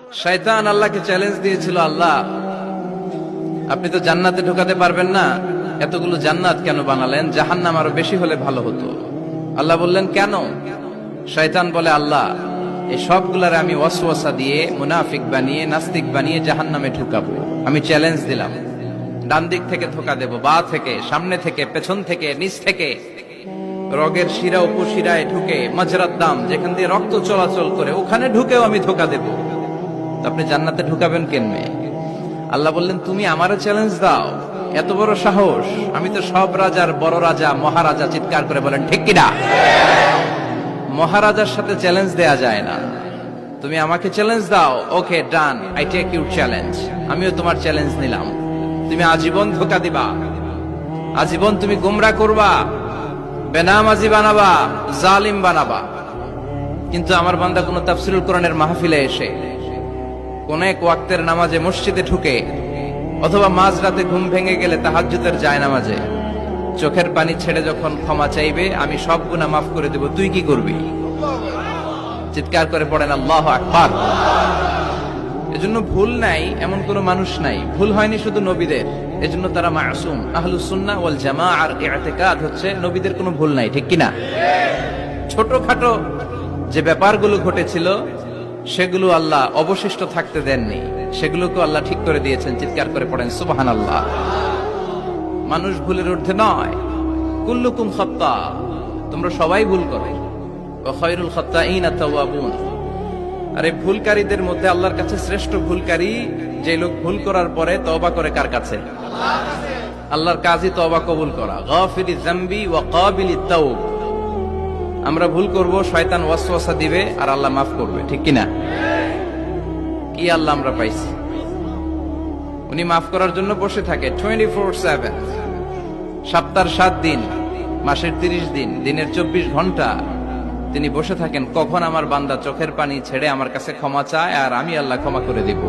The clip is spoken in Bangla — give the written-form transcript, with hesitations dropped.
শয়তান আল্লাহকে চ্যালেঞ্জ দিয়েছিল, আল্লাহ আপনি তো জান্নাতে ঢোকাতে পারবেন না, এতগুলো জান্নাত কেন বানালেন? জাহান্নাম আরো বেশি হলে ভালো হতো। আল্লাহ বললেন কেন? শয়তান বলে, আল্লাহ এই সবগুলারে আমি ওয়াসওয়াসা দিয়ে মুনাফিক বানিয়ে নাস্তিক বানিয়ে জাহান্নামে ঢুকাবো। আমি চ্যালেঞ্জ দিলাম, ডান দিক থেকে ধোকা দেব, বা থেকে, সামনে থেকে, পেছন থেকে, নিচ থেকে, রগের শিরা উপশিরায় ঢুকে, মাজরাত দাম যেখান দিয়ে রক্ত চলাচল করে ওখানে ঢুকেও আমি ধোকা দেব। আপনি জান্নাতে ঢুকাবেন কেমনে? আল্লাহ বললেন, তুমি আমারে চ্যালেঞ্জ দাও, এত বড় সাহস? আমি তো সব রাজার বড় রাজা, মহারাজা। চিৎকার করে বলেন ঠিক কিনা? মহারাজার সাথে চ্যালেঞ্জ দেয়া যায় না। তুমি আমাকে চ্যালেঞ্জ দাও, ওকে ডান, আই টেক ইউর চ্যালেঞ্জ। আমিও তোমার চ্যালেঞ্জ নিলাম। তুমি আজীবন ধোকা দিবা, আজীবন তুমি গুমরা করবা, বেনামাজি বানাবা, জালিম বানাবা। কিন্তু আমার বান্দা কোন তাফসীরুল কোরআনের মাহফিলে এসে, কোন এক ওয়াক্তের নামাজে মসজিদে ঢুকে, অথবা মাঝরাতে ঘুম ভেঙে গেলে তাহাজ্জুদের জায়নামাজে চোখের পানি ছেড়ে যখন ক্ষমা চাইবে, আমি সব গুনাহ মাফ করে দেব, তুই কি করবি? চিৎকার করে পড়েন আল্লাহু আকবার। এজন্য ভুল নাই এমন কোন মানুষ নাই, ভুল হয়নি শুধু নবীদের, এজন্য তারা মাসুম। আহলুস সুন্নাহ ওয়াল জামাআর ইতিকাদ হচ্ছে নবীদের কোনো ভুল নাই, ঠিক কিনা? ছোটখাটো যে ব্যাপারগুলো ঘটেছিল সেগুলো আল্লাহ অবশিষ্ট থাকতে দেননি, সেগুলোকে আল্লাহ ঠিক করে দিয়েছেন। চিৎকার করে পড়েন সুবহানাল্লাহ। মানুষ ভুলের ঊর্ধ্বে নয়। কুল্লুকুম খাত্তা, তোমরা সবাই ভুল করো। ওয়া খায়রুল খাত্তাইনা তাওয়াবুন, আর এই ভুলকারীদের মধ্যে আল্লাহর কাছে শ্রেষ্ঠ ভুলকারী যে লোক ভুল করার পরে তওবা করে। কার কাছে? আল্লাহর কাজই তওবা কবুল করা। গাফিরিয যামবি ওয়া কাবিলিত তাওব। আমরা ভুল করব, শয়তান ওয়াসওয়াসা দিবে, আর আল্লাহ মাফ করবে, ঠিক কিনা? কি আল্লাহ আমরা পাইছি, উনি মাফ করার জন্য বসে থাকে 24/7। সপ্তাহের 7 দিন, মাসের 30 দিন, দিনের 24 ঘন্টা তিনি বসে থাকেন, কখন আমার বান্দা চোখের পানি ছেড়ে আমার কাছে ক্ষমা চায় আর আমি আল্লাহ ক্ষমা করে দিব।